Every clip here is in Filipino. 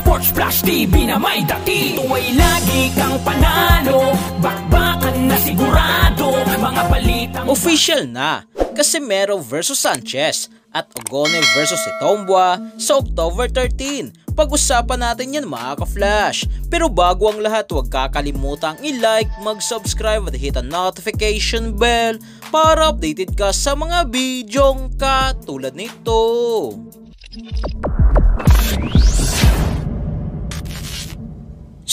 Sports Flash TV na may dati. Ito ay lagi kang panalo, bakbakan na sigurado, mga balitang official na, Casimero versus Sanchez at Ogone versus Itombua sa October 13. Pag-usapan natin yan mga ka-flash. Pero bago ang lahat, huwag kakalimutang i-like, mag-subscribe at hit ang notification bell para updated ka sa mga bidyong katulad nito.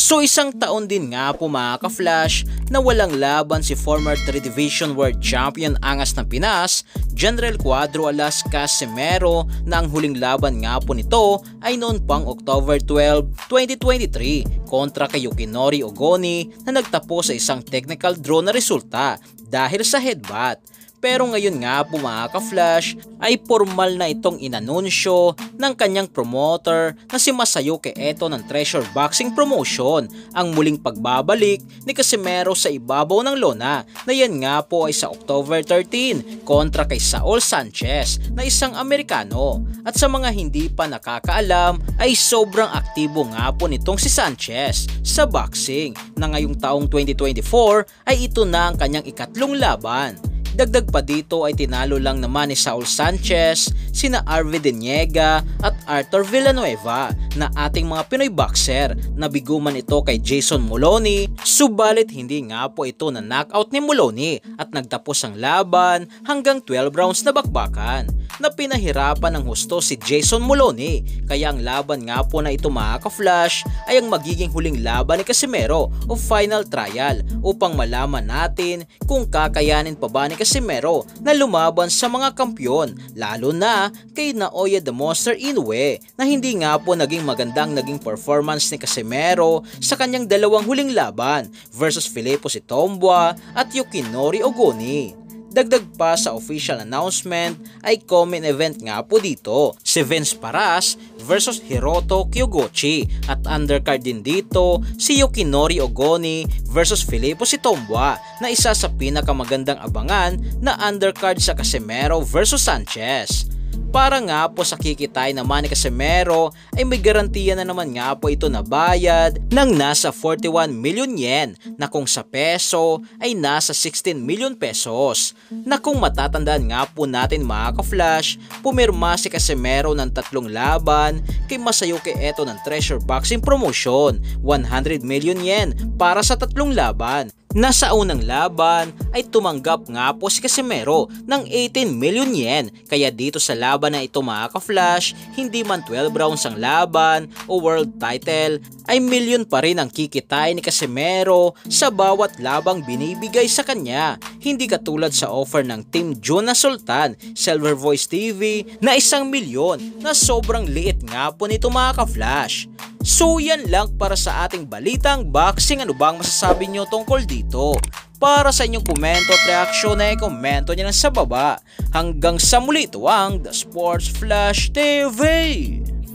So isang taon din nga po mga ka-flash na walang laban si former 3 Division World Champion Angas ng Pinas, General Cuadro alas Casimero, na ang huling laban nga po nito ay noon pang October 12, 2023 kontra kay Yukinori Ogone na nagtapos sa isang technical draw na resulta dahil sa headbutt. Pero ngayon nga po mga ka-flash ay formal na itong inanunsyo ng kanyang promoter na si Masayuki Eto ng Treasure Boxing Promotion ang muling pagbabalik ni Casimero sa ibabaw ng lona, na yan nga po ay sa October 13 kontra kay Saul Sanchez na isang Amerikano. At sa mga hindi pa nakakaalam ay sobrang aktibo nga po nitong si Sanchez sa boxing na ngayong taong 2024 ay ito na ang kanyang ikatlong laban. Dagdag pa dito ay tinalo lang naman ni Saul Sanchez sina Arvid Deniega at Arthur Villanueva na ating mga Pinoy boxer. Nabigo man ito kay Jason Moloney, subalit hindi nga po ito na knockout ni Moloney at nagtapos ang laban hanggang 12 rounds na bakbakan, na pinahirapan ng husto si Jason Moloney. Kaya ang laban nga po na ito mga ka-flash ay ang magiging huling laban ni Casimero o final trial upang malaman natin kung kakayanin pa ba ni Casimero na lumaban sa mga kampyon, lalo na kay Naoya the Monster Inoue, na hindi nga po naging magandang naging performance ni Casimero sa kanyang dalawang huling laban versus Filippo Itombua at Yukinori Ogone. Dagdag pa sa official announcement ay co-main event nga po dito si Vince Paras versus Hiroto Kyoguchi, at undercard din dito si Yukinori Ogone versus Filippo Itombua na isa sa pinakamagandang abangan na undercard sa Casimero versus Sanchez. Para nga po sa kikitay naman ni Casimero ay may garantiya na naman nga po ito na bayad ng nasa 41 million yen, na kung sa peso ay nasa 16 million pesos. Na kung matatandaan nga po natin mga ka-flash, pumirma si Casimero ng 3 laban kay Masayuki Eto ng Treasure Boxing Promotion, 100 million yen para sa 3 laban. Na sa unang laban ay tumanggap nga po si Casimero ng 18 million yen. Kaya dito sa laban na ito mga ka-flash, hindi man 12 rounds ang laban o world title, ay milyon pa rin ang kikitay ni Casimero sa bawat labang binibigay sa kanya. Hindi katulad sa offer ng Team Juna Sultan, Silver Voice TV na 1 milyon, na sobrang liit nga po nito mga ka-flash. So yan lang para sa ating balitang boxing. Ano bang masasabi nyo tungkol dito? Para sa inyong komento at reaksyon ay komento nyo lang sa baba. Hanggang sa muli, ito ang The Sports Flash TV.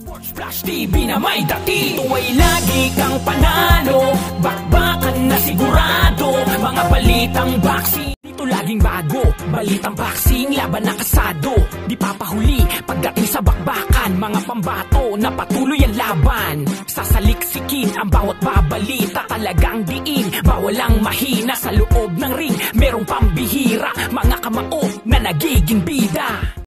Sports Flash TV na may dati. Ito ay lagi kang panalo, bakbakan na sigurado, mga balitang boxing. Dito laging bago, balitang boxing, laban na kasado. Di papahuli pagdating sa bakbakan, mga pambato na patuloy ang laban. Sasaliksikin ang bawat babalita, talagang diin, bawal ang mahina. Sa loob ng ring, merong pambihira, mga kamao na nagiging bida.